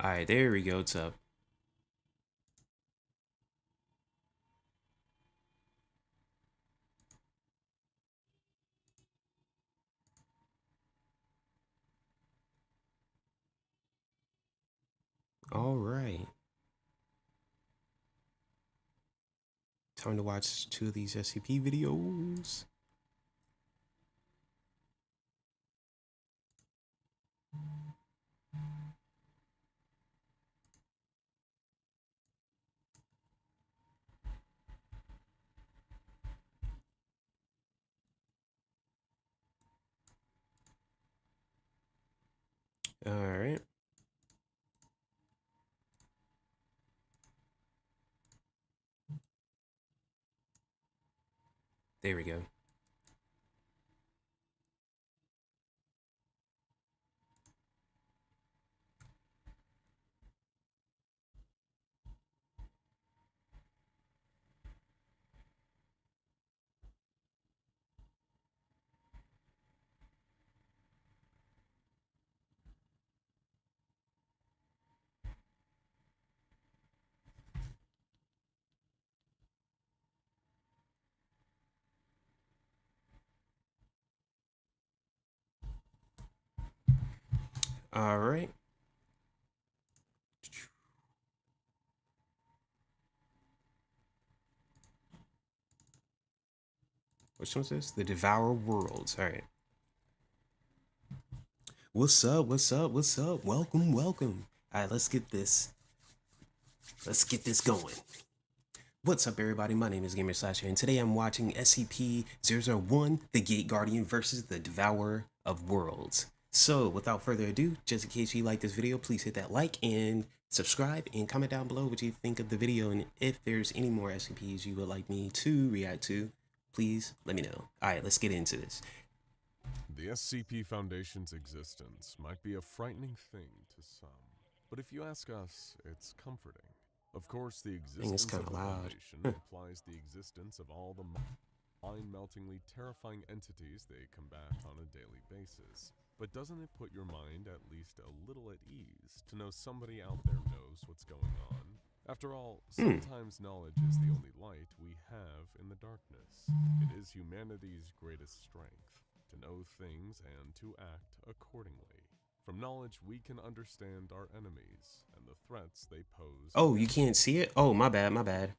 Alright, there we go. What's up? Alright. Time to watch 2 of these SCP videos. Alright. There we go. Alright. Which one's this? The Devourer Worlds. Alright. What's up? What's up? What's up? Welcome, welcome. Alright, let's get this. Let's get this going. What's up, everybody? My name is Gamerslasher, and today I'm watching SCP-001, the Gate Guardian versus the Devourer of Worlds. So, without further ado, just in case you like this video, please hit that like and subscribe and comment down below what you think of the video, and if there's any more SCPs you would like me to react to, please let me know. Alright, let's get into this. The SCP Foundation's existence might be a frightening thing to some, but if you ask us, it's comforting. Of course, the Dang, it's existence kind of of the loud. Foundation implies the existence of all the mind-meltingly terrifying entities they combat on a daily basis. But doesn't it put your mind at least a little at ease to know somebody out there knows what's going on? After all, sometimes knowledge is the only light we have in the darkness. It is humanity's greatest strength, to know things and to act accordingly. From knowledge, we can understand our enemies and the threats they pose. Oh, you can't see it? Oh, my bad, my bad.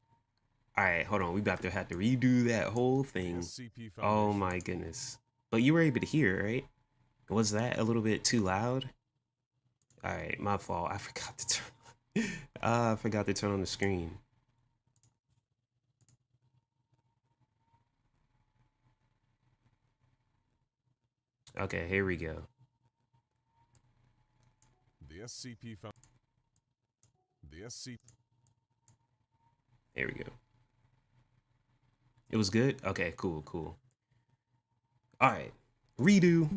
Alright, hold on. We about to have to redo that whole thing. SCP Oh my goodness. But you were able to hear, right? Was that a little bit too loud? Alright, my fault. I forgot to turn I forgot to turn on the screen. Okay, here we go. The SCP found the SCP. Here we go. It was good? Okay, cool, cool. Alright. Redo.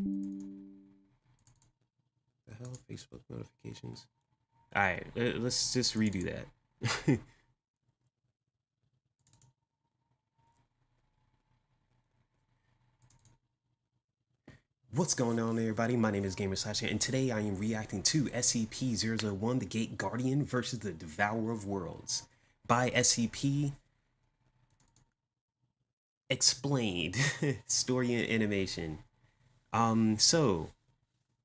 The hell? Facebook notifications. Alright, let's just redo that. What's going on, everybody? My name is Gamerslasher, and today I am reacting to SCP-001, the Gate Guardian versus the Devourer of Worlds by SCP Explained Story and Animation. So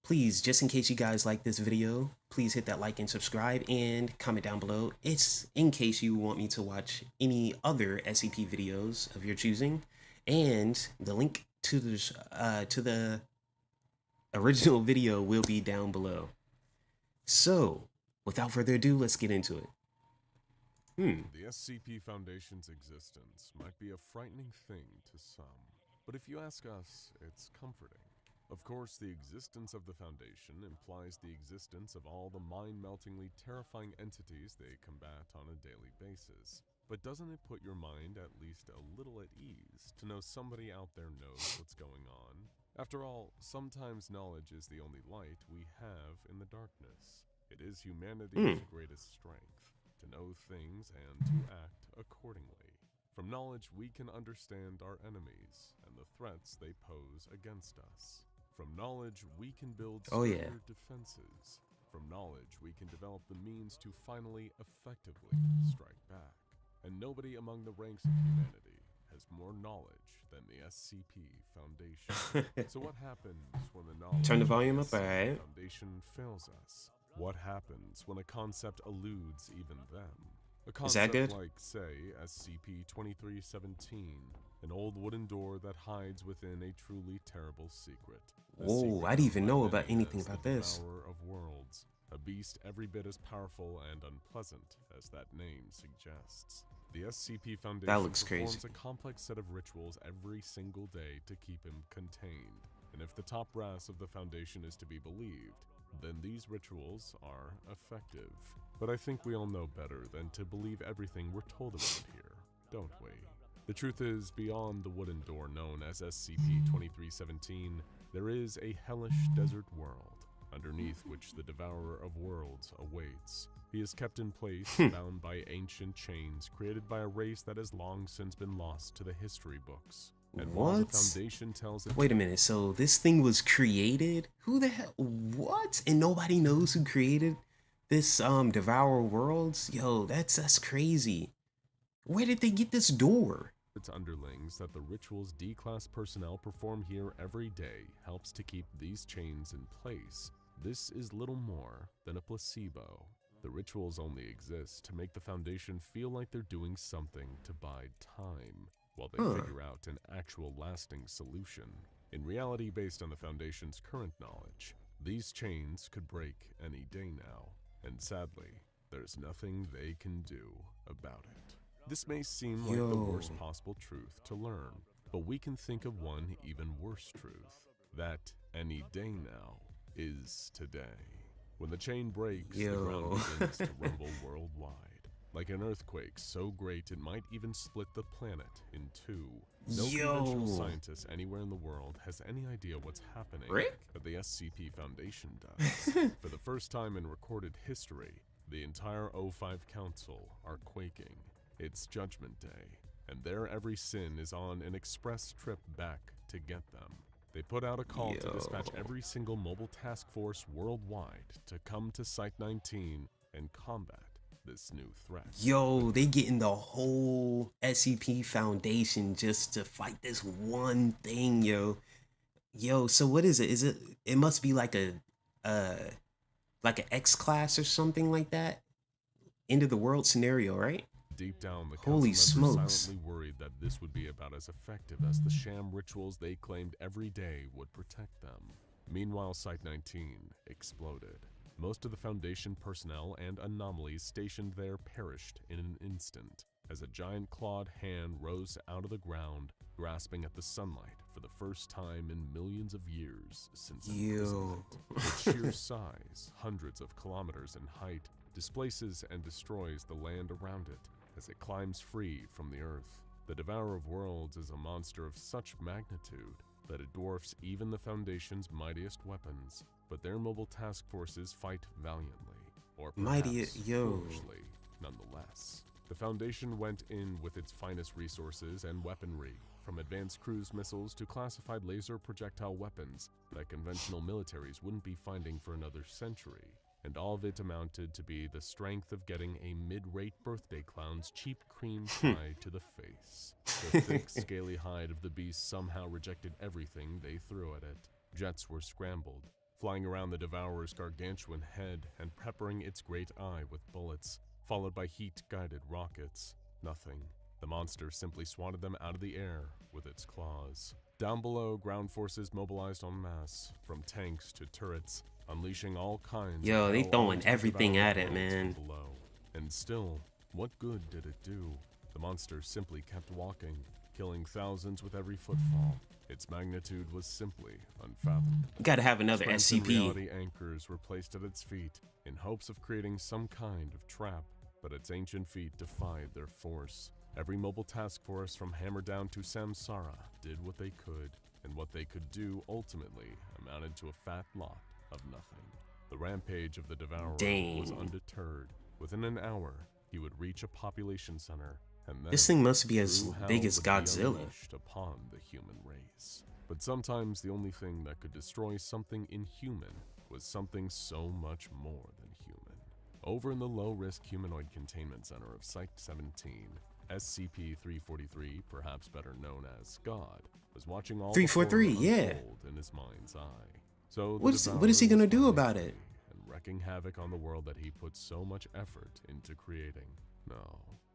please, just in case you guys like this video, please hit that like and subscribe and comment down below. It's in case you want me to watch any other SCP videos of your choosing, and the link to the original video will be down below. So, without further ado, let's get into it. The SCP Foundation's existence might be a frightening thing to some, but if you ask us, it's comforting. Of course, the existence of the Foundation implies the existence of all the mind-meltingly terrifying entities they combat on a daily basis. But doesn't it put your mind at least a little at ease to know somebody out there knows what's going on? After all, sometimes knowledge is the only light we have in the darkness. It is humanity's greatest strength, to know things and to act accordingly. From knowledge, we can understand our enemies and the threats they pose against us. From knowledge, we can build stronger defenses. From knowledge, we can develop the means to finally effectively strike back. And nobody among the ranks of humanity has more knowledge than the SCP Foundation. So what happens when the knowledge Turn the of volume up, SCP alright. Foundation fails us? What happens when a concept eludes even them? A Is that concept good? like, say, SCP-2317, an old wooden door that hides within a truly terrible secret. A Whoa, secret I didn't even known by know about many anything as about the this. Devourer of Worlds, a beast every bit as powerful and unpleasant as that name suggests. The SCP Foundation looks performs crazy. a complex set of rituals every single day to keep him contained. And if the top brass of the Foundation is to be believed, then these rituals are effective. But I think we all know better than to believe everything we're told around here, don't we? The truth is, beyond the wooden door known as SCP-2317, there is a hellish desert world, underneath which the Devourer of Worlds awaits. He is kept in place, bound by ancient chains created by a race that has long since been lost to the history books. And while the What? Foundation tells it Wait a minute, so this thing was created? Who the hell? What? And nobody knows who created this Devour Worlds? Yo, that's crazy. Where did they get this door? its underlings that the rituals D-Class personnel perform here every day helps to keep these chains in place. This is little more than a placebo. The rituals only exist to make the Foundation feel like they're doing something to bide time, while they figure out an actual lasting solution. In reality, based on the Foundation's current knowledge, these chains could break any day now, and sadly, there's nothing they can do about it. This may seem like the worst possible truth to learn, but we can think of one even worse truth, that any day now is today. When the chain breaks, the ground begins to rumble worldwide. Like an earthquake so great it might even split the planet in two. No conventional scientist anywhere in the world has any idea what's happening, but the SCP Foundation does. For the first time in recorded history, the entire O5 Council are quaking. It's Judgment Day, and their every sin is on an express trip back to get them. They put out a call to dispatch every single mobile task force worldwide to come to Site-19 and combat this new threat. Yo, they getting the whole SCP Foundation just to fight this one thing, yo. Yo, so what is it? Is it? It must be like a, like an X class or something like that. End of the world scenario, right? Deep down, the Holy council members smokes. silently worried that this would be about as effective as the sham rituals they claimed every day would protect them. Meanwhile, Site-19 exploded. Most of the Foundation personnel and anomalies stationed there perished in an instant, as a giant clawed hand rose out of the ground, grasping at the sunlight for the first time in millions of years since imprisonment. Its sheer size, hundreds of kilometers in height, displaces and destroys the land around it as it climbs free from the earth. The Devourer of Worlds is a monster of such magnitude that it dwarfs even the Foundation's mightiest weapons, but their mobile task forces fight valiantly, or perhaps foolishly, nonetheless. The Foundation went in with its finest resources and weaponry, from advanced cruise missiles to classified laser projectile weapons that conventional militaries wouldn't be finding for another century. And all of it amounted to be the strength of getting a mid-rate birthday clown's cheap cream pie to the face. The thick, scaly hide of the beast somehow rejected everything they threw at it. Jets were scrambled, flying around the Devourer's gargantuan head and peppering its great eye with bullets, followed by heat-guided rockets. Nothing. The monster simply swatted them out of the air with its claws. Down below, ground forces mobilized en masse, from tanks to turrets, unleashing all kinds of they throwing everything at it, man. Below. And still, what good did it do? The monster simply kept walking, killing thousands with every footfall. Its magnitude was simply unfathomable. You gotta have another Strength and SCP. reality anchors were placed at its feet in hopes of creating some kind of trap, but its ancient feet defied their force. Every mobile task force from Hammerdown to Samsara did what they could, and what they could do ultimately amounted to a fat lot of nothing. The rampage of the Devourer was undeterred. Within an hour, he would reach a population center, and then This thing must be as true hell big as would be Godzilla. unleashed upon the human race. But sometimes the only thing that could destroy something inhuman was something so much more than human. Over in the low-risk humanoid containment center of Site-17, SCP-343, perhaps better known as God, was watching all the horror 343, yeah. unfold in his mind's eye. So What is he gonna do about it? And wreaking havoc on the world that he put so much effort into creating.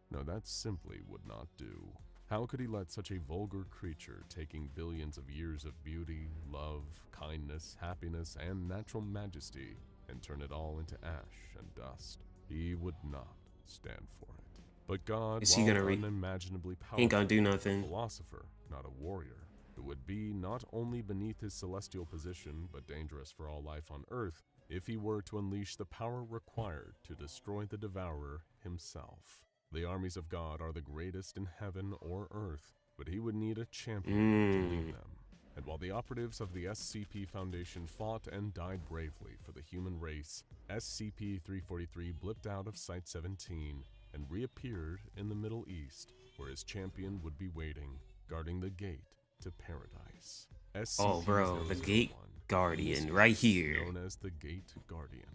No, that simply would not do. How could he let such a vulgar creature, taking billions of years of beauty, love, kindness, happiness, and natural majesty, and turn it all into ash and dust? He would not stand for it. But God, Is he gonna unimaginably powerful, he ain't gonna do nothing. a philosopher, not a warrior, who would be not only beneath his celestial position, but dangerous for all life on Earth, if he were to unleash the power required to destroy the Devourer himself. The armies of God are the greatest in heaven or Earth, but he would need a champion to lead them. And while the operatives of the SCP Foundation fought and died bravely for the human race, SCP-343 blipped out of Site-17 and reappeared in the Middle East, where his champion would be waiting, guarding the gate to paradise. Oh, bro, the Gate Guardian, right here. Known as the Gate Guardian.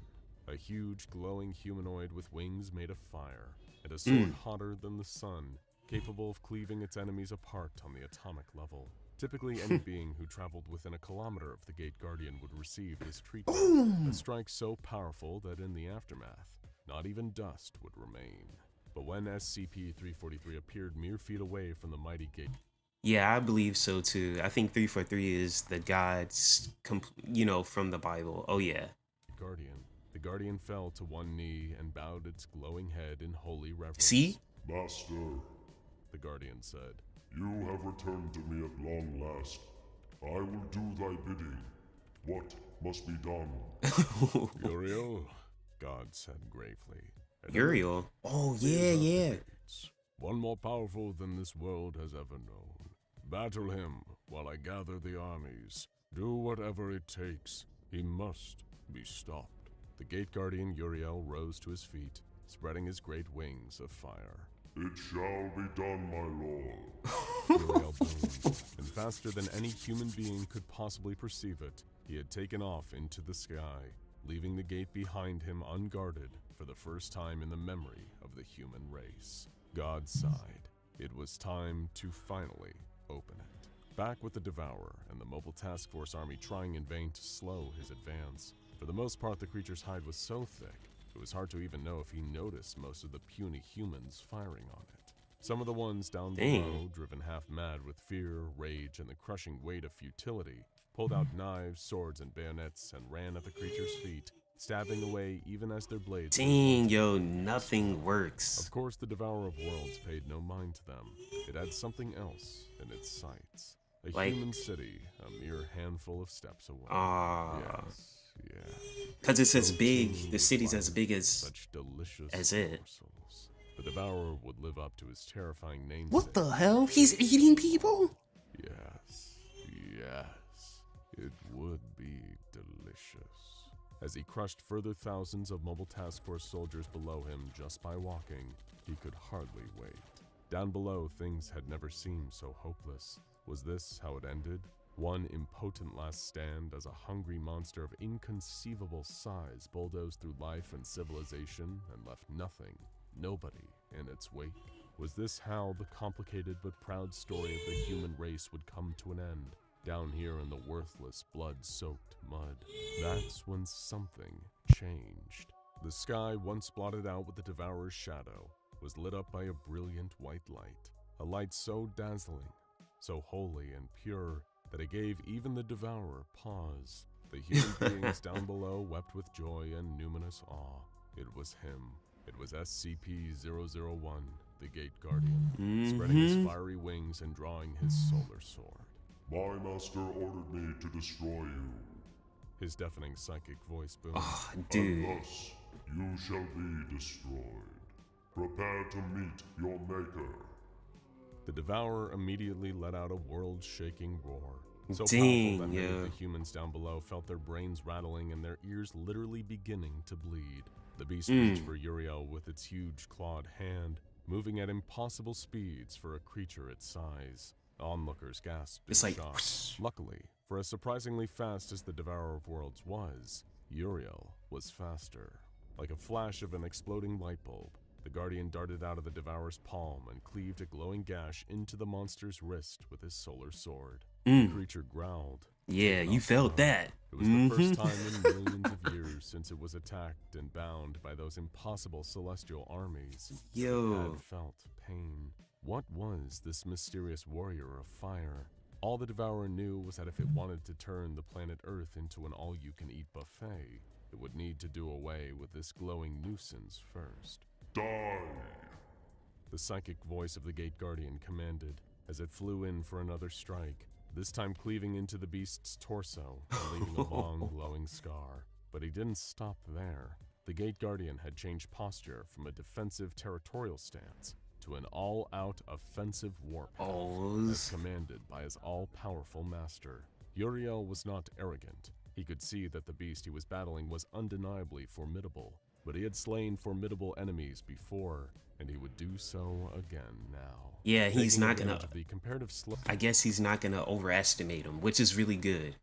A huge, glowing humanoid with wings made of fire, and a sword hotter than the sun, capable of cleaving its enemies apart on the atomic level. Typically, any being who traveled within a kilometer of the Gate Guardian would receive this treatment, a strike so powerful that in the aftermath, not even dust would remain. But when SCP-343 appeared mere feet away from the mighty Gate, yeah, I believe so too. I think 343 is the gods, from the Bible. Oh yeah. The Guardian fell to one knee and bowed its glowing head in holy reverence. See? Master, the Guardian said. You have returned to me at long last. I will do thy bidding. What must be done? Uriel, God said gravely. Uriel? Oh, yeah. One more powerful than this world has ever known. Battle him while I gather the armies. Do whatever it takes. He must be stopped. The Gate Guardian Uriel rose to his feet, spreading his great wings of fire. It shall be done, my lord. Uriel boomed, and faster than any human being could possibly perceive it, he had taken off into the sky, leaving the gate behind him unguarded for the first time in the memory of the human race. God sighed. It was time to finally open it. Back with the Devourer and the Mobile Task Force Army trying in vain to slow his advance. For the most part, the creature's hide was so thick, it was hard to even know if he noticed most of the puny humans firing on it. Some of the ones down below, driven half mad with fear, rage, and the crushing weight of futility, pulled out knives, swords, and bayonets and ran at the creature's feet, stabbing away even as their blades. Dang, yo, nothing works. Of course, the Devourer of Worlds paid no mind to them. It had something else in its sights. A human city, a mere handful of steps away. Yes. Yeah. Because it's as big, the city's as big as such delicious it. morsels. The Devourer would live up to his terrifying name. What the hell? He's eating people? Yes. It would be delicious. As he crushed further thousands of Mobile Task Force soldiers below him just by walking, he could hardly wait. Down below, things had never seemed so hopeless. Was this how it ended? One impotent last stand as a hungry monster of inconceivable size bulldozed through life and civilization and left nothing, nobody, in its wake? Was this how the complicated but proud story of the human race would come to an end? Down here in the worthless, blood-soaked mud. That's when something changed. The sky, once blotted out with the Devourer's shadow, was lit up by a brilliant white light. A light so dazzling, so holy and pure, that it gave even the Devourer pause. The human beings down below wept with joy and numinous awe. It was him. It was SCP-001, the Gate Guardian, spreading his fiery wings and drawing his solar sword. My master ordered me to destroy you. His deafening psychic voice boomed. Oh, dude. And thus, you shall be destroyed. Prepare to meet your maker. The Devourer immediately let out a world-shaking roar. So Dang, powerful that many of the humans down below felt their brains rattling and their ears literally beginning to bleed. The beast reached for Uriel with its huge clawed hand, moving at impossible speeds for a creature its size. Onlookers gasped in It's like shock. Luckily, for as surprisingly fast as the Devourer of Worlds was, Uriel was faster. Like a flash of an exploding light bulb, the Guardian darted out of the Devourer's palm and cleaved a glowing gash into the monster's wrist with his solar sword. The creature growled. Yeah, you felt that. It was the first time in millions of years since it was attacked and bound by those impossible celestial armies. Yo. It had felt pain. What was this mysterious warrior of fire? All the Devourer knew was that if it wanted to turn the planet Earth into an all-you-can-eat buffet, it would need to do away with this glowing nuisance first. Die! The psychic voice of the Gate Guardian commanded as it flew in for another strike, this time cleaving into the beast's torso and leaving a long glowing scar. But he didn't stop there. The Gate Guardian had changed posture from a defensive territorial stance to an all-out offensive warpath, as commanded by his all-powerful master. Uriel was not arrogant. He could see that the beast he was battling was undeniably formidable, but he had slain formidable enemies before, and he would do so again now. Yeah, he's not gonna. The comparative I guess he's not gonna overestimate him, which is really good.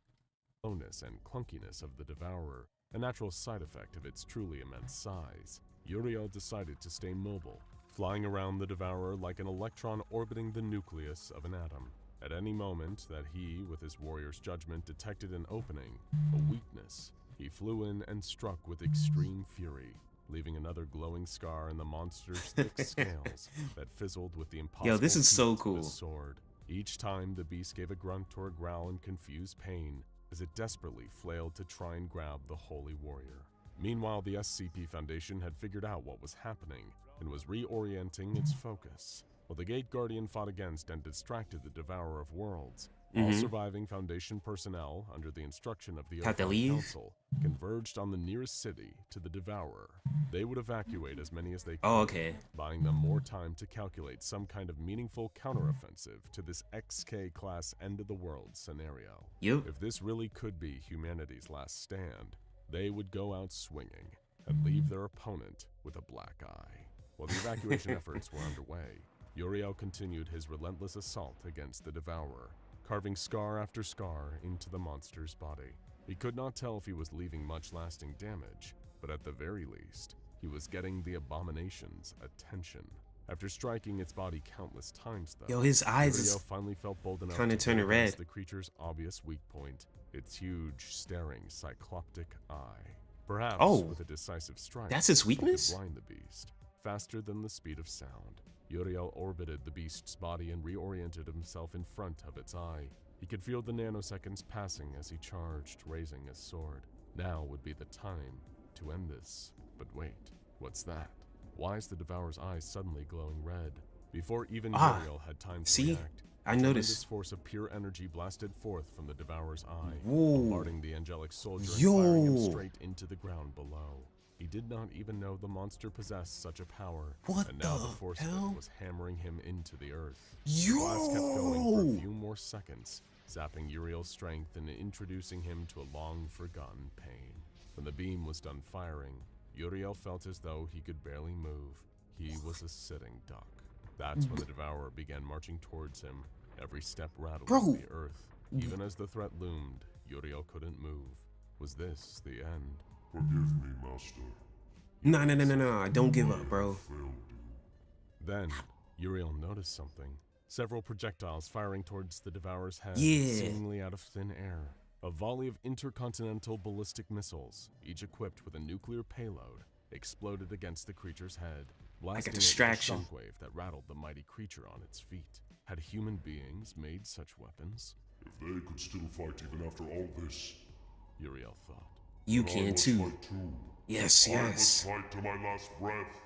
Slowness and clunkiness of the Devourer, a natural side effect of its truly immense size. Uriel decided to stay mobile, flying around the Devourer like an electron orbiting the nucleus of an atom. At any moment that he, with his warrior's judgment, detected an opening, a weakness, he flew in and struck with extreme fury, leaving another glowing scar in the monster's thick scales that fizzled with the impossible Yo, this is so heat of cool. his sword. Each time the beast gave a grunt or a growl in confused pain as it desperately flailed to try and grab the holy warrior. Meanwhile, the SCP Foundation had figured out what was happening and was reorienting its focus. While the Gate Guardian fought against and distracted the Devourer of Worlds, all surviving Foundation personnel, under the instruction of the Have to Overall leave? Council, converged on the nearest city to the Devourer. They would evacuate as many as they could, Oh, okay. buying them more time to calculate some kind of meaningful counteroffensive to this XK-class end-of-the-world scenario. Yup. If this really could be humanity's last stand, they would go out swinging and leave their opponent with a black eye. While the evacuation efforts were underway, Uriel continued his relentless assault against the Devourer, carving scar after scar into the monster's body. He could not tell if he was leaving much lasting damage, but at the very least, he was getting the abomination's attention. After striking its body countless times, though, Yo, his eyes Uriel is finally felt bold enough kinda to turning go against red. the creature's obvious weak point, its huge, staring, cycloptic eye. Perhaps with a decisive strike, that's his he could weakness? blind the beast. Faster than the speed of sound, Uriel orbited the beast's body and reoriented himself in front of its eye. He could feel the nanoseconds passing as he charged, raising his sword. Now would be the time to end this. But wait, what's that? Why is the Devourer's eyes suddenly glowing red? Before even Uriel had time to react, I a noticed. tremendous force of pure energy blasted forth from the Devourer's eye, Whoa. bombarding the angelic soldier and Yo. firing him straight into the ground below. He did not even know the monster possessed such a power, What and now the the force hell? of it was hammering him into the earth. Yo. The blast kept going for a few more seconds, zapping Uriel's strength and introducing him to a long-forgotten pain. When the beam was done firing, Uriel felt as though he could barely move. He was a sitting duck. That's when the Devourer began marching towards him, every step rattling the earth. Even as the threat loomed, Uriel couldn't move. Was this the end? Forgive me, Master. No. Don't give up, bro. Failed you. Then, Uriel noticed something. Several projectiles firing towards the Devourer's head, Yeah. seemingly out of thin air. A volley of intercontinental ballistic missiles, each equipped with a nuclear payload, exploded against the creature's head, blasting it with a distraction. shockwave that rattled the mighty creature on its feet. Had human beings made such weapons? If they could still fight even after all this, Uriel thought. You then I can must too. fight too. Yes, I yes. must fight to my last breath.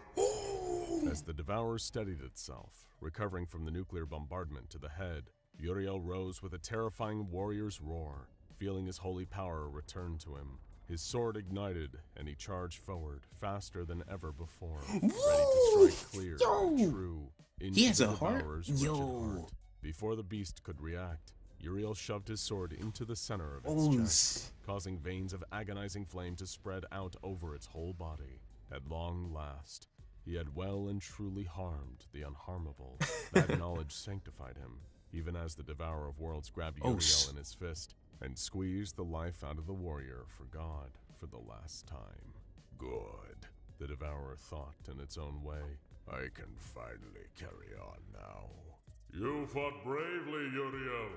As the Devourer steadied itself, recovering from the nuclear bombardment to the head, Uriel rose with a terrifying warrior's roar, feeling his holy power return to him. His sword ignited, and he charged forward, faster than ever before, ready to strike clear and true into He has the a heart? Devourer's wretched Yo. heart. Before the beast could react, Uriel shoved his sword into the center of its Oh, chest, causing veins of agonizing flame to spread out over its whole body. At long last, he had well and truly harmed the unharmable. That knowledge sanctified him, even as the Devourer of Worlds grabbed Uriel in his fist and squeezed the life out of the warrior for God, for the last time. Good, the Devourer thought in its own way. I can finally carry on now. You fought bravely, Uriel.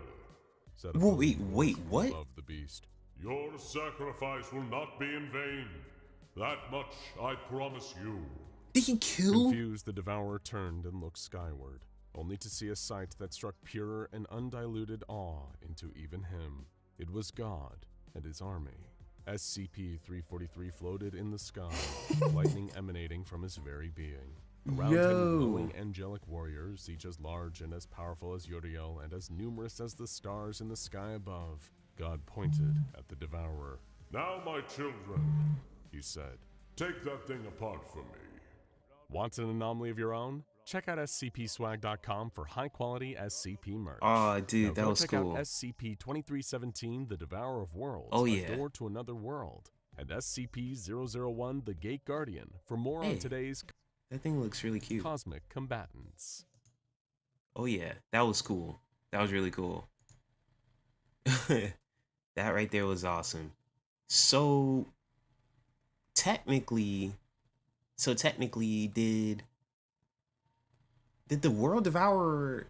Said a Wait, booming wait, voice from what? above the beast. Your sacrifice will not be in vain. That much I promise you. Did he kill? Confused, the Devourer turned and looked skyward, only to see a sight that struck pure and undiluted awe into even him. It was God and his army. SCP-343 floated in the sky, lightning emanating from his very being. Around him, glowing angelic warriors, each as large and as powerful as Uriel and as numerous as the stars in the sky above. God pointed at the Devourer. Now, my children, He said, take that thing apart from me. "Want an anomaly of your own? Check out scpswag.com for high-quality SCP merch." Aw, dude, Now that go was check cool. out SCP-2317, the Devourer of Worlds, Oh, a yeah. door to another world, and SCP-001, the Gate Guardian, for more Hey. on today's That thing looks really cute. cosmic combatants. Oh yeah, that was cool. That was really cool. That right there was awesome. So technically, did the World Devourer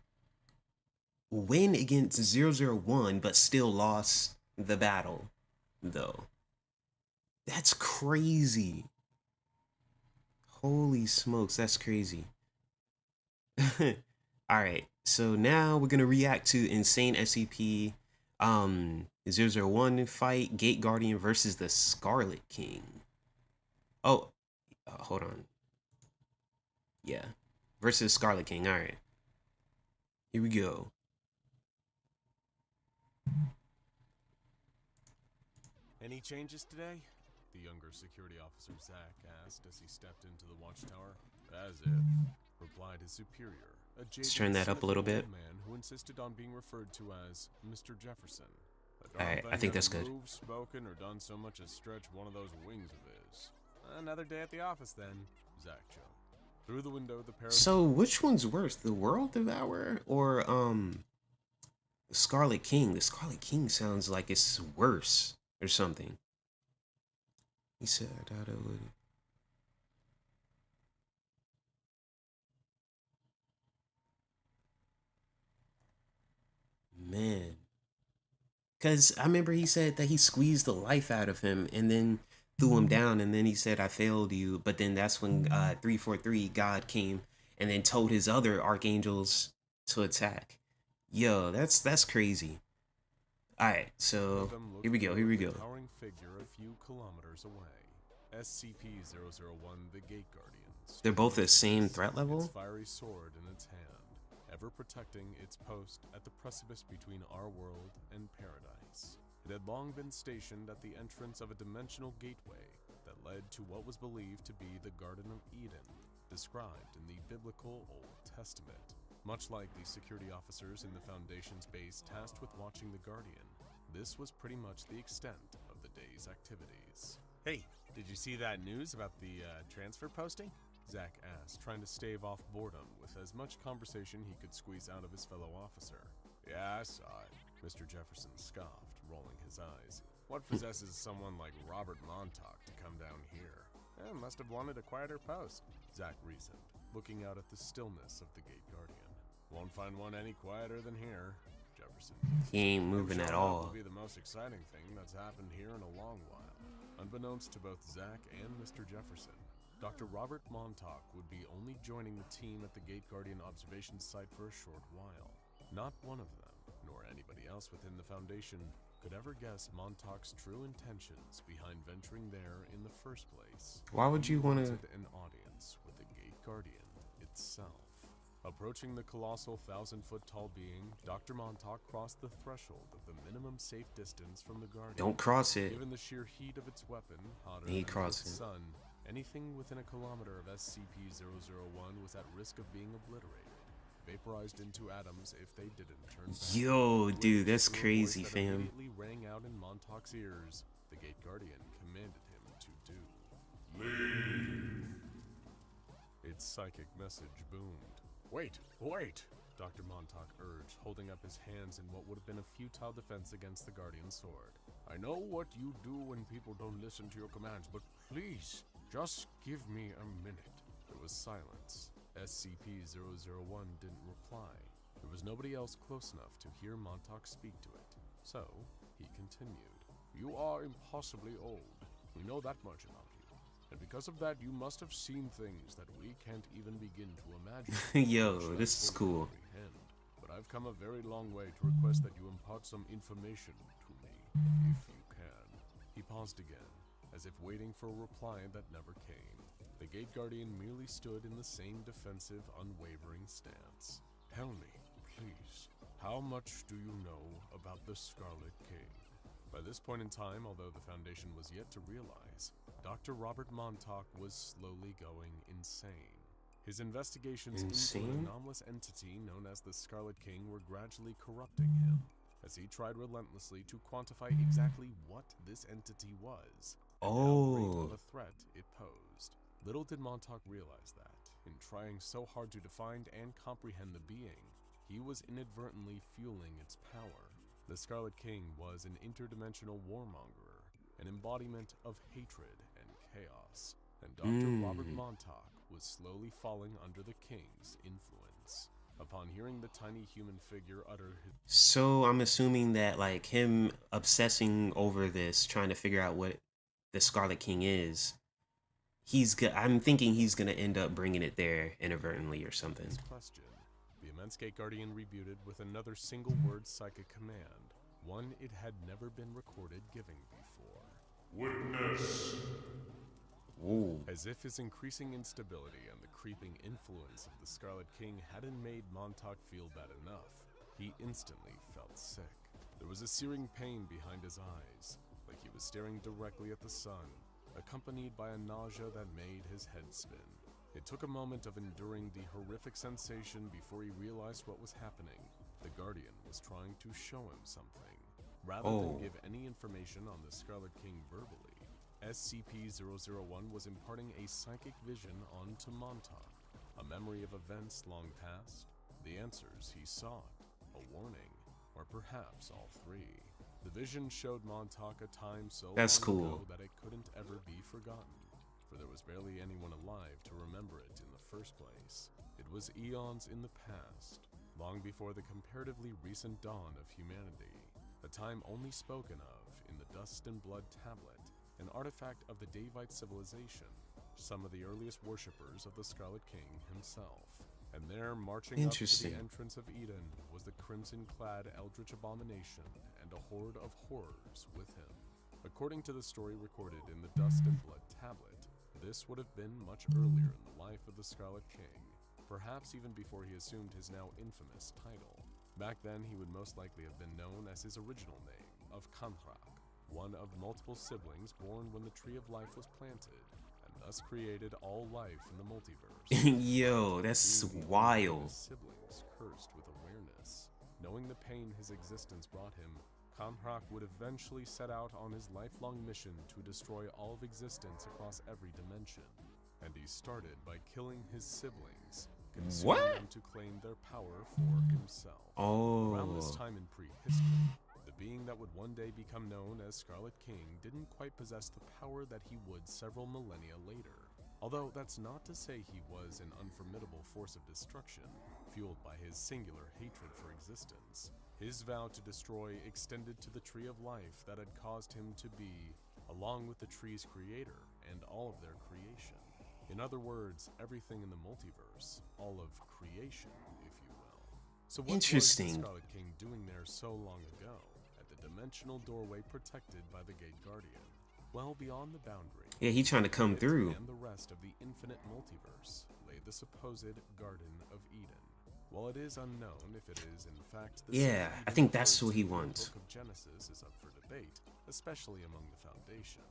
win against 001 but still lost the battle though? That's crazy. Holy smokes, that's crazy. Alright, so now we're gonna react to Insane SCP 001 fight Gate Guardian versus the Scarlet King. Oh, hold on. Yeah, versus Scarlet King. Alright, here we go. Any changes today? The younger security officer Zach asked as he stepped into the watchtower. As if, replied his superior, a Let's turn that up a little bit. man who insisted on being referred to as Mr. Jefferson. Alright, I think that's good. Moved, spoken, or done so much as stretch one of those wings of his. Another day at the office then, Zach joked. Through the window, the pair. So which one's worse, the World Devourer or the Scarlet King? The Scarlet King sounds like it's worse or something. He said that it would. Man. Because I remember he said that he squeezed the life out of him and then threw him down. And then he said, I failed you. But then that's when 343, God, came and then told his other archangels to attack. Yo, that's crazy. Alright, so here we go. Towering figure a few kilometers away. SCP-001, the Gate Guardian. They're both the same threat Its level? fiery sword in its hand, ever protecting its post at the precipice between our world and paradise. It had long been stationed at the entrance of a dimensional gateway that led to what was believed to be the Garden of Eden, described in the biblical Old Testament. Much like the security officers in the Foundation's base tasked with watching the Guardian, this was pretty much the extent of the day's activities. Hey, did you see that news about the transfer posting? Zach asked, trying to stave off boredom with as much conversation he could squeeze out of his fellow officer. Yeah, I saw it, Mr. Jefferson scoffed, rolling his eyes. What possesses someone like Robert Montauk to come down here? Must have wanted a quieter post, Zach reasoned, looking out at the stillness of the Gate Guardian. Won't find one any quieter than here, Jefferson. He ain't moving at all. That will be the most exciting thing that's happened here in a long while. Unbeknownst to both Zach and Mr. Jefferson, Dr. Robert Montauk would be only joining the team at the Gate Guardian observation site for a short while. Not one of them, nor anybody else within the Foundation, could ever guess Montauk's true intentions behind venturing there in the first place. Why would you want to? An audience with the Gate Guardian itself. Approaching the colossal 1,000-foot-tall being, Dr. Montauk crossed the threshold of the minimum safe distance from the Guardian. Don't cross it. Given the sheer heat of its weapon, hotter He than crossed the it. sun, anything within a kilometer of SCP-001 was at risk of being obliterated, vaporized into atoms if they didn't turn back. Yo, dude, that's To a voice crazy, that fam. immediately rang out in Montauk's ears. The Gate Guardian commanded him to do. Leave. Its psychic message boomed. Wait, wait! Dr. Montauk urged, holding up his hands in what would have been a futile defense against the Guardian's sword. I know what you do when people don't listen to your commands, but please, just give me a minute. There was silence. SCP-001 didn't reply. There was nobody else close enough to hear Montauk speak to it. So, he continued. You are impossibly old. We know that much about you. And because of that, you must have seen things that we can't even begin to imagine. Yo, this is cool. But I've come a very long way to request that you impart some information to me, if you can. He paused again, as if waiting for a reply that never came. The Gate Guardian merely stood in the same defensive, unwavering stance. Tell me, please, how much do you know about the Scarlet King? By this point in time, although the Foundation was yet to realize, Dr. Robert Montauk was slowly going insane. His investigations into an anomalous entity known as the Scarlet King were gradually corrupting him, as he tried relentlessly to quantify exactly what this entity was, and how great of a threat it posed. Little did Montauk realize that, in trying so hard to define and comprehend the being, he was inadvertently fueling its power. The Scarlet King was an interdimensional warmonger, an embodiment of hatred and chaos, and Dr. Robert Montauk was slowly falling under the King's influence. Upon hearing the tiny human figure utter his— So I'm assuming that like him obsessing over this, trying to figure out what the Scarlet King is, I'm thinking he's gonna end up bringing it there inadvertently or something. question, the immense Gate Guardian rebutted with another single word psychic command, one it had never been recorded giving before. Witness! Ooh. As if his increasing instability and the creeping influence of the Scarlet King hadn't made Montauk feel bad enough, he instantly felt sick. There was a searing pain behind his eyes, like he was staring directly at the sun, accompanied by a nausea that made his head spin. It took a moment of enduring the horrific sensation before he realized what was happening. The Guardian was trying to show him something. Rather than give any information on the Scarlet King verbally, SCP-001 was imparting a psychic vision onto Montauk, a memory of events long past, the answers he sought, a warning, or perhaps all three. The vision showed Montauk a time so long ago that it couldn't ever be forgotten, for there was barely anyone alive to remember it in the first place. It was eons in the past, long before the comparatively recent dawn of humanity, a time only spoken of in the Dust and Blood Tablet, an artifact of the Davite civilization, some of the earliest worshippers of the Scarlet King himself. And there, marching up to the entrance of Eden, was the crimson-clad eldritch abomination and a horde of horrors with him. According to the story recorded in the Dust and Blood Tablet, this would have been much earlier in the life of the Scarlet King, perhaps even before he assumed his now infamous title. Back then, he would most likely have been known as his original name of Kanthrak, one of multiple siblings born when the Tree of Life was planted, and thus created all life in the multiverse. Yo, that's wild. Siblings cursed with awareness. Knowing the pain his existence brought him, Kanthrak would eventually set out on his lifelong mission to destroy all of existence across every dimension. And he started by killing his siblings, consuming them to claim their power for himself. Around this time in prehistory, the being that would one day become known as Scarlet King didn't quite possess the power that he would several millennia later. Although that's not to say he was an unformidable force of destruction, fueled by his singular hatred for existence. His vow to destroy extended to the Tree of Life that had caused him to be, along with the tree's creator and all of their creation. In other words, everything in the multiverse, all of creation, if you will. So what was the Scarlet King doing there so long ago, at the dimensional doorway protected by the Gate Guardian? Well beyond the boundary. Yeah, he trying to come through. And the rest of the infinite multiverse lay the supposed Garden of Eden. While it is unknown if it is in fact the same I think that's what he wants. The Book of Genesis is up for debate, especially among the Foundation.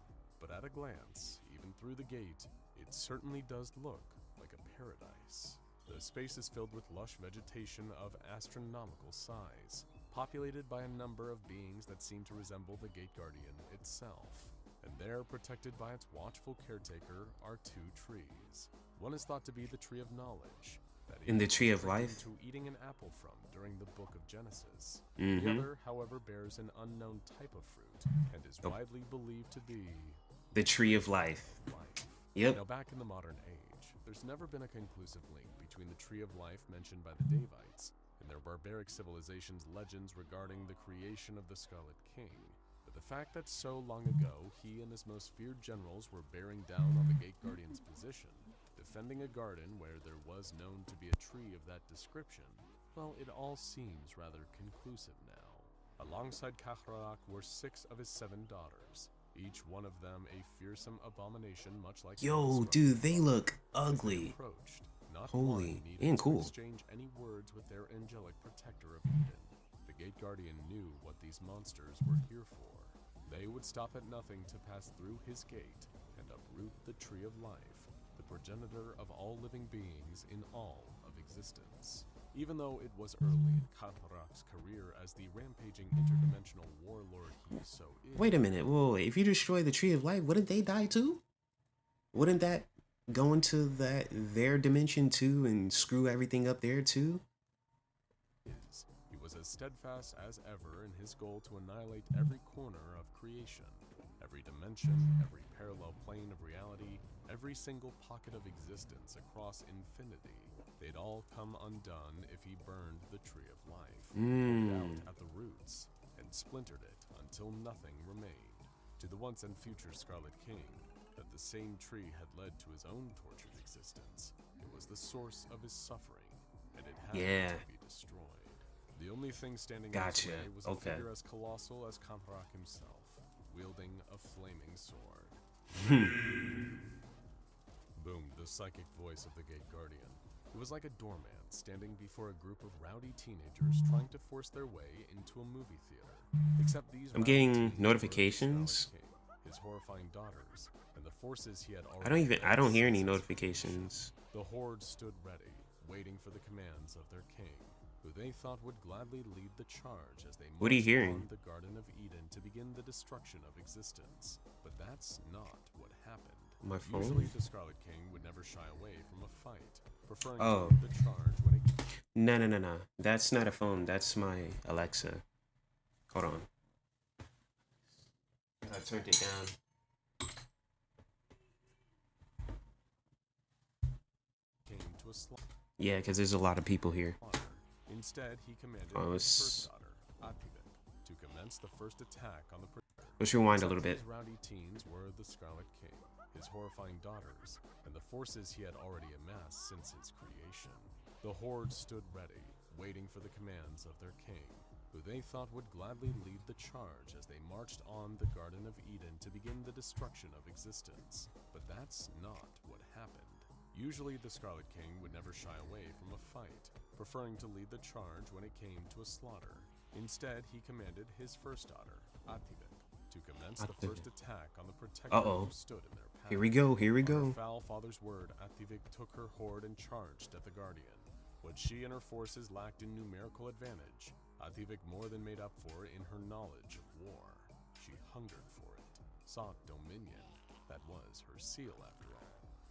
But at a glance, even through the gate, it certainly does look like a paradise. The space is filled with lush vegetation of astronomical size, populated by a number of beings that seem to resemble the Gate Guardian itself. And there, protected by its watchful caretaker, are two trees. One is thought to be the Tree of Knowledge, that In the Eden Tree was of tricked Life? into eating an apple from during the Book of Genesis. The Mm-hmm. other, however, bears an unknown type of fruit and is Oh. widely believed to be The Tree of Life. life. Yep. Now, back in the modern age, there's never been a conclusive link between the Tree of Life mentioned by the Davites and their barbaric civilization's legends regarding the creation of the Scarlet King. But the fact that so long ago, he and his most feared generals were bearing down on the Gate Guardian's position, defending a garden where there was known to be a tree of that description, well, it all seems rather conclusive now. Alongside Kahraak were 6 of his 7 daughters, each one of them a fearsome abomination much like Yo, Scarlet dude, they Father. look As they ugly. approached, not Holy, one needed and to cool. exchange any words with their angelic protector of Eden. The Gate Guardian knew what these monsters were here for. They would stop at nothing to pass through his gate and uproot the Tree of Life, the progenitor of all living beings in all of existence. Even though it was early in Kahraak's career as the rampaging interdimensional warlord he so is. Wait a minute. Whoa, if you destroy the Tree of Life, wouldn't they die too? Wouldn't that go into their dimension too and screw everything up there too? He was as steadfast as ever in his goal to annihilate every corner of creation, every dimension, every parallel plane of reality, every single pocket of existence across infinity. They'd all come undone if he burned the Tree of Life, pulled it out at the roots, and splintered it until nothing remained. To the once and future Scarlet King, that the same tree had led to his own tortured existence. It was the source of his suffering, and it had to be destroyed. The only thing standing in his way was a figure as colossal as Kahraak himself, wielding a flaming sword. Boomed the psychic voice of the Gate Guardian. It was like a doorman standing before a group of rowdy teenagers trying to force their way into a movie theater. Except these I'm rowdy getting teens were the notifications. Scarlet King, his horrifying daughters, and the forces he had already I don't hear since any his notifications. creation. The Horde stood ready, waiting for the commands of their king, who they thought would gladly lead the charge as they What are you marched hearing? on the Garden of Eden to begin the destruction of existence. But that's not what happened. My phone? Usually the Scarlet King would never shy away from a fight, preferring Oh. to lead the charge when it No. That's not a phone. That's my Alexa. Hold on. I turned it down. came to a slaughter. Yeah, because there's a lot of people here. Instead, he commanded Oh, his it's- first daughter, Ativik, to commence the first attack on the Let's rewind a little bit. These rowdy teens were the Scarlet King, his horrifying daughters, and the forces he had already amassed since his creation. The Horde stood ready, waiting for the commands of their king, who they thought would gladly lead the charge as they marched on the Garden of Eden to begin the destruction of existence. But that's not what happened. Usually the Scarlet King would never shy away from a fight, preferring to lead the charge when it came to a slaughter. Instead, he commanded his first daughter, Ativik, to commence the first attack on the protector who stood in their path. Here we go. On her foul father's word, Ativik took her horde and charged at the Guardian. What she and her forces lacked in numerical advantage, Ativik more than made up for in her knowledge of war. She hungered for it, sought dominion. That was her seal, after all.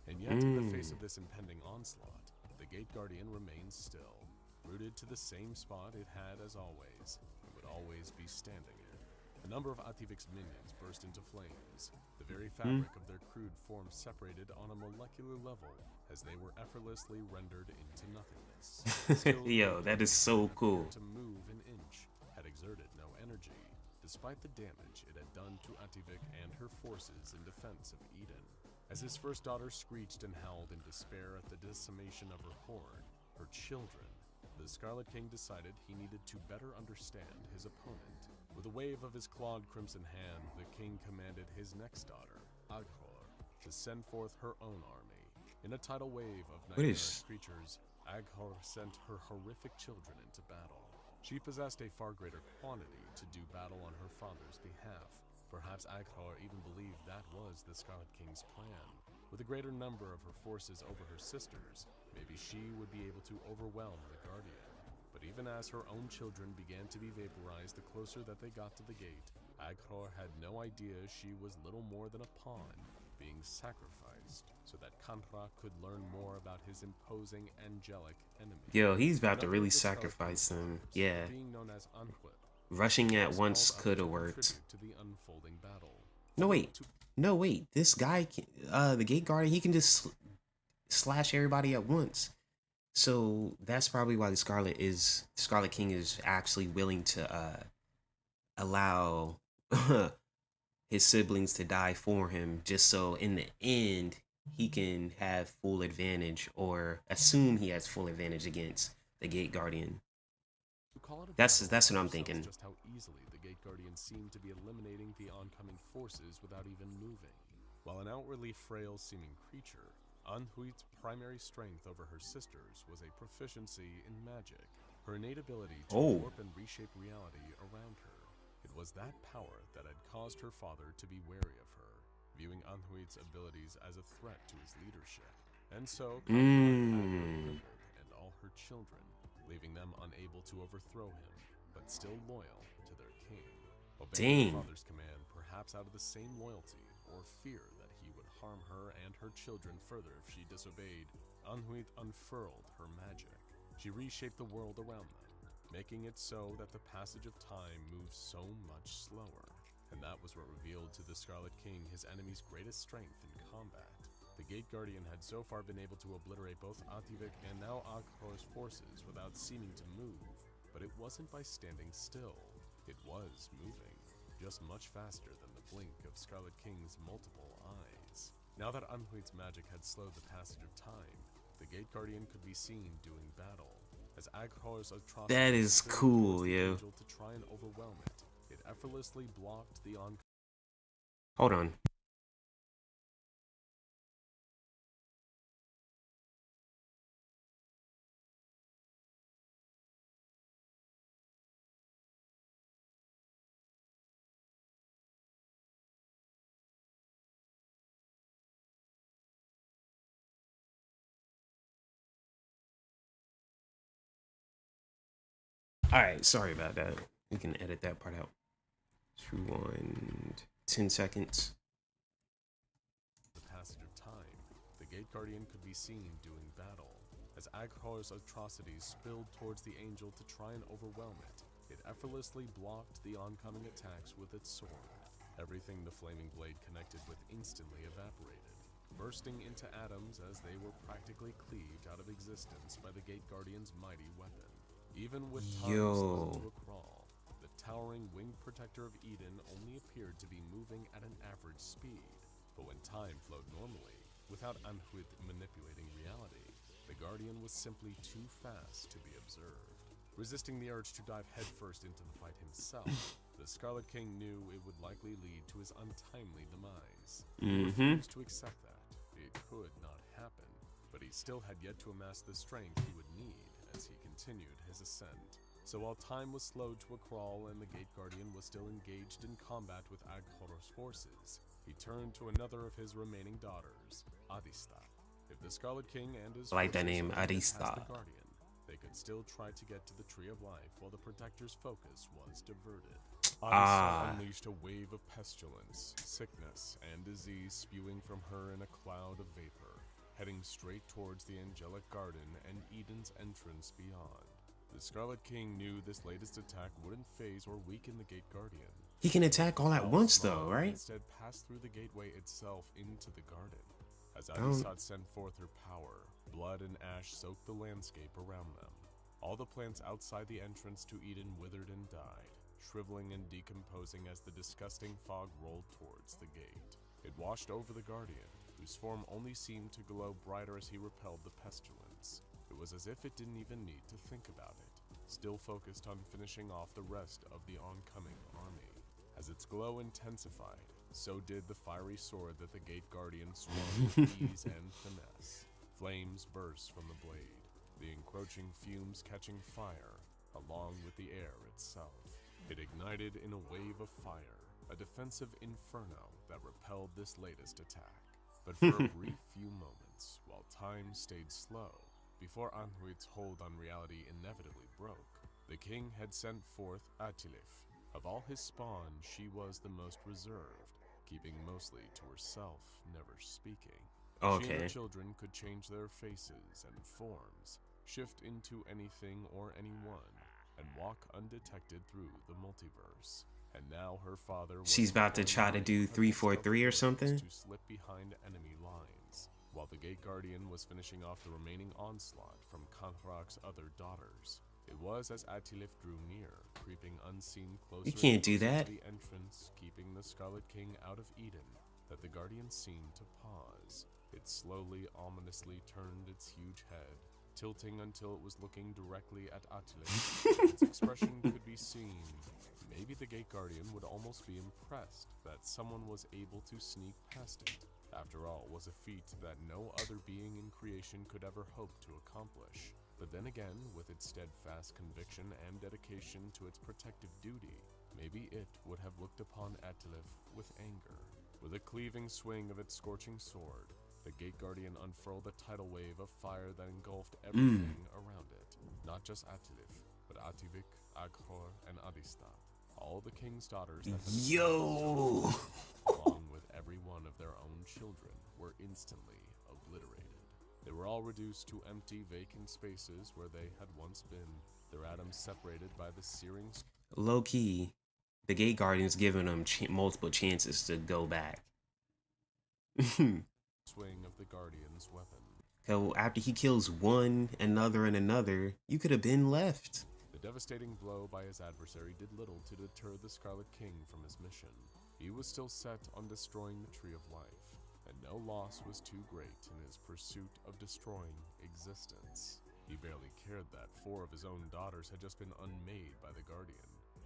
And yet, in the face of this impending onslaught, the Gate Guardian remained still, rooted to the same spot it had as always, and would always be standing in. A number of Ativik's minions burst into flames, the very fabric of their crude form separated on a molecular level as they were effortlessly rendered into nothingness. Still, Yo, that is so cool. to move an inch had exerted no energy, despite the damage it had done to Ativik and her forces in defense of Eden. As his first daughter screeched and howled in despair at the decimation of her horde, her children, the Scarlet King decided he needed to better understand his opponent. With a wave of his clawed crimson hand, the king commanded his next daughter, Aghor, to send forth her own army. In a tidal wave of nightmarish creatures, Aghor sent her horrific children into battle. She possessed a far greater quantity to do battle on her father's behalf. Perhaps Aghor even believed that was the Scarlet King's plan. With a greater number of her forces over her sisters, maybe she would be able to overwhelm the Guardian. But even as her own children began to be vaporized the closer that they got to the gate, Aghor had no idea she was little more than a pawn, being sacrificed so so that Kanra could learn more about his imposing angelic enemy. Yo, he's about to Another really of the Scarlet sacrifice King's them. daughters, Yeah. being known as Anhwit, Rushing at was once called up could to have worked. contribute to the unfolding battle. No, Although wait. No, wait. This guy, the Gate Guardian, he can just slash everybody at once. So that's probably why the Scarlet King is actually willing to allow his siblings to die for him, just so in the end he can have full advantage, or assume he has full advantage against the Gate Guardian. That's what I'm thinking. Just how easily the Gate Guardians seemed to be eliminating the oncoming forces without even moving. While an outwardly frail-seeming creature, Anhuit's primary strength over her sisters was a proficiency in magic, her innate ability to warp and reshape reality around her. It was that power that had caused her father to be wary of her, viewing Anhuit's abilities as a threat to his leadership. And so, and all her children, leaving them unable to overthrow him, but still loyal to their king. Obeying her father's command, perhaps out of the same loyalty or fear that he would harm her and her children further if she disobeyed, Anhuit unfurled her magic. She reshaped the world around them, making it so that the passage of time moves so much slower. And that was what revealed to the Scarlet King his enemy's greatest strength in combat. The Gate Guardian had so far been able to obliterate both Ativik and now Aghor's forces without seeming to move, but it wasn't by standing still. It was moving, just much faster than the blink of Scarlet King's multiple eyes. Now that Anhuit's magic had slowed the passage of time, the Gate Guardian could be seen doing battle. As Aghor's atrocities that is cool, yo. To try and overwhelm it, it effortlessly blocked the Hold on. Alright, sorry about that. We can edit that part out. Rewind 10 seconds. The passage of time, the Gate Guardian could be seen doing battle. As Aghor's atrocities spilled towards the angel to try and overwhelm it, it effortlessly blocked the oncoming attacks with its sword. Everything the flaming blade connected with instantly evaporated, bursting into atoms as they were practically cleaved out of existence by the Gate Guardian's mighty weapon. Even with time slowed to a crawl, the towering winged protector of Eden only appeared to be moving at an average speed. But when time flowed normally, without Anhuit manipulating reality, the Guardian was simply too fast to be observed. Resisting the urge to dive headfirst into the fight himself, the Scarlet King knew it would likely lead to his untimely demise. He refused to accept that. It could not happen, but he still had yet to amass the strength he would need as he continued his ascent. So while time was slowed to a crawl and the Gate Guardian was still engaged in combat with Aghor's forces, he turned to another of his remaining daughters, Adista. If the Scarlet King and his I like that name, the Adista. Guardian, they could still try to get to the Tree of Life while the Protector's focus was diverted. Adista unleashed a wave of pestilence, sickness, and disease spewing from her in a cloud of vapor, heading straight towards the angelic garden and Eden's entrance beyond. The Scarlet King knew this latest attack wouldn't phase or weaken the Gate Guardian. He can attack all at once though, right? Instead passed through the gateway itself into the garden. As Adisat sent forth her power, blood and ash soaked the landscape around them. All the plants outside the entrance to Eden withered and died, shriveling and decomposing as the disgusting fog rolled towards the gate. It washed over the Guardian, whose form only seemed to glow brighter as he repelled the pestilence. It was as if it didn't even need to think about it, still focused on finishing off the rest of the oncoming army. As its glow intensified, so did the fiery sword that the Gate Guardian swung with ease and finesse. Flames burst from the blade, the encroaching fumes catching fire, along with the air itself. It ignited in a wave of fire, a defensive inferno that repelled this latest attack. But for a brief few moments, while time stayed slow, before Anhuit's hold on reality inevitably broke, the king had sent forth Atilif. Of all his spawn, she was the most reserved, keeping mostly to herself, never speaking. She and her Okay. children could change their faces and forms, shift into anything or anyone, and walk undetected through the multiverse. And now her father was She's about to employing try to the do incredible 343 or stealth something. abilities to slip behind enemy lines, while the Gate Guardian was finishing off the remaining onslaught from Kanhrak's other daughters. It was as Atilif drew near, creeping unseen closer You can't do and closer that. to the entrance, keeping the Scarlet King out of Eden, that the Guardian seemed to pause. It slowly, ominously turned its huge head, tilting until it was looking directly at Atilif. Its expression could be seen. Maybe the Gate Guardian would almost be impressed that someone was able to sneak past it. After all, was a feat that no other being in creation could ever hope to accomplish. But then again, with its steadfast conviction and dedication to its protective duty, maybe it would have looked upon Atilif with anger. With a cleaving swing of its scorching sword, the Gate Guardian unfurled a tidal wave of fire that engulfed everything around it. Not just Atilif, but Ativik, Aghor, and Adista. All the king's daughters that had Yo. along with every one of their own children, were instantly obliterated. They were all reduced to empty, vacant spaces where they had once been, their atoms separated by the searing Low key, the Gate Guardian's giving them multiple chances to go back. swing of the Guardian's weapon. So after he kills one, another, and another, you could have been left. The devastating blow by his adversary did little to deter the Scarlet King from his mission. He was still set on destroying the Tree of Life, and no loss was too great in his pursuit of destroying existence. He barely cared that 4 of his own daughters had just been unmade by the Guardian.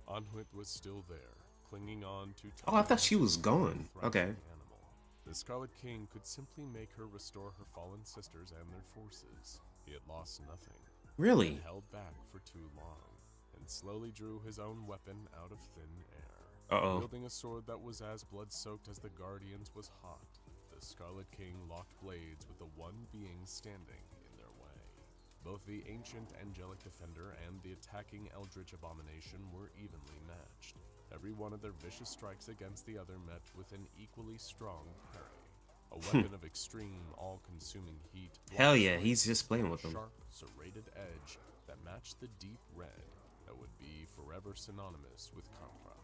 Anhuit was still there, clinging on to Oh, I thought she was a gone. Okay. animal. The Scarlet King could simply make her restore her fallen sisters and their forces. He had lost nothing. Really? Held back for too long, and slowly drew his own weapon out of thin air. Uh-oh. Wielding a sword that was as blood-soaked as the Guardian's was hot, the Scarlet King locked blades with the one being standing in their way. Both the ancient angelic defender and the attacking eldritch abomination were evenly matched. Every one of their vicious strikes against the other met with an equally strong parry. A weapon of extreme, all-consuming heat. Hell yeah, he's just playing with them. Sharp, serrated edge that matched the deep red that would be forever synonymous with Kamprak.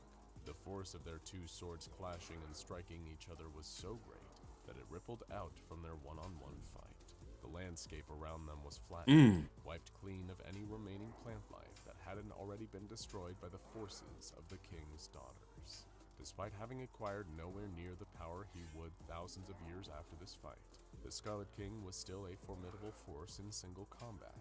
The force of their 2 swords clashing and striking each other was so great that it rippled out from their one-on-one fight. The landscape around them was flattened, wiped clean of any remaining plant life that hadn't already been destroyed by the forces of the king's daughters. Despite having acquired nowhere near the power he would thousands of years after this fight, the Scarlet King was still a formidable force in single combat,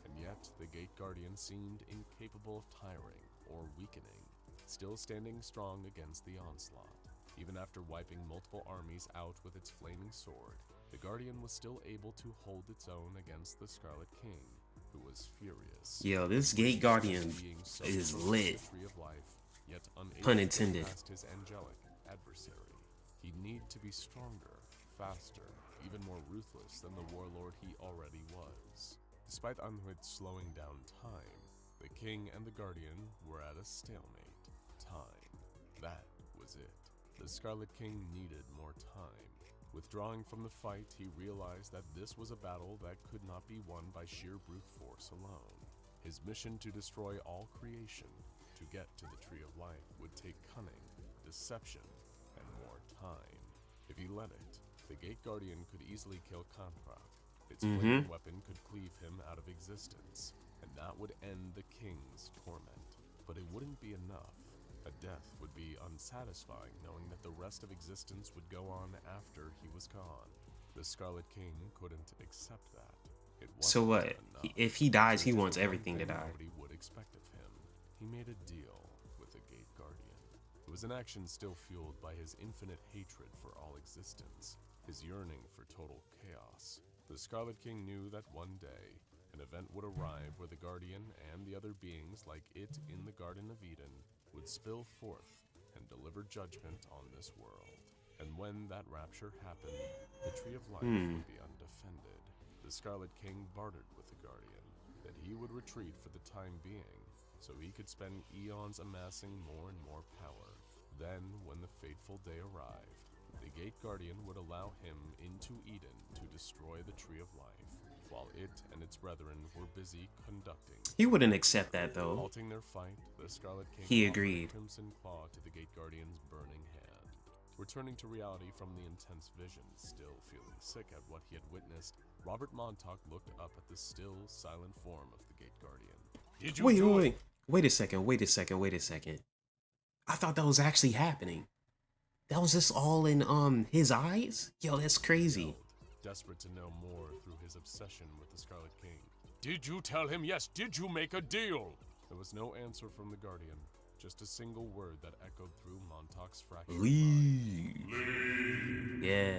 and yet the Gate Guardian seemed incapable of tiring or weakening, still standing strong against the onslaught. Even after wiping multiple armies out with its flaming sword, the Guardian was still able to hold its own against the Scarlet King, who was furious. Yo, this Gate Guardian is lit. Tree of Life, yet unable Pun to get intended. past his angelic adversary. He'd need to be stronger, faster, even more ruthless than the warlord he already was. Despite Anhuit slowing down time, the King and the Guardian were at a stalemate. Time. That was it. The Scarlet King needed more time. Withdrawing from the fight, he realized that this was a battle that could not be won by sheer brute force alone. His mission to destroy all creation, to get to the Tree of Life, would take cunning, deception, and more time. If he let it, the Gate Guardian could easily kill Kamprak. Its flaming weapon could cleave him out of existence, and that would end the king's torment. But it wouldn't be enough. A death would be unsatisfying, knowing that the rest of existence would go on after he was gone. The Scarlet King couldn't accept that. It So wasn't what? enough. If he dies, So he did wants the one everything to thing die. nobody would expect of him. He made a deal with the Gate Guardian. It was an action still fueled by his infinite hatred for all existence, his yearning for total chaos. The Scarlet King knew that one day, an event would arrive where the Guardian and the other beings like it in the Garden of Eden would spill forth and deliver judgment on this world. And when that rapture happened, the Tree of Life would be undefended. The Scarlet King bartered with the Guardian that he would retreat for the time being, so he could spend eons amassing more and more power. Then, when the fateful day arrived, the Gate Guardian would allow him into Eden to destroy the Tree of Life, while it and its brethren were busy conducting. He wouldn't accept that though. Halting their fight, the Scarlet King He offered agreed. a crimson claw to the Gate Guardian's burning hand. Returning to reality from the intense vision, still feeling sick at what he had witnessed, Robert Montauk looked up at the still, silent form of the Gate Guardian. Did you Wait a second. I thought that was actually happening. That was just all in his eyes? Yo, that's crazy. Desperate to know more through his obsession with the Scarlet King. Did you tell him yes? Did you make a deal? There was no answer from the Guardian, just a single word that echoed through Montauk's fractured mind. Leave. Yeah.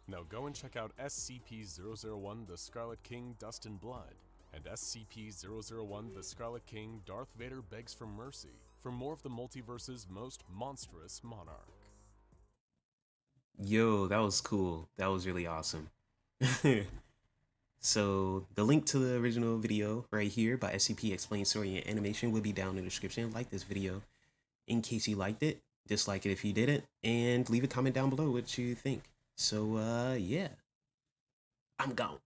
Now go and check out SCP-001, The Scarlet King, Dust and Blood, and SCP-001, The Scarlet King, Darth Vader Begs for Mercy, for more of the multiverse's most monstrous monarch. Yo, that was cool. That was really awesome. So the link to the original video right here by SCP Explained Story and Animation will be down in the description. Like this video in case you liked it, dislike it if you didn't, and leave a comment down below what you think. So yeah, I'm gone.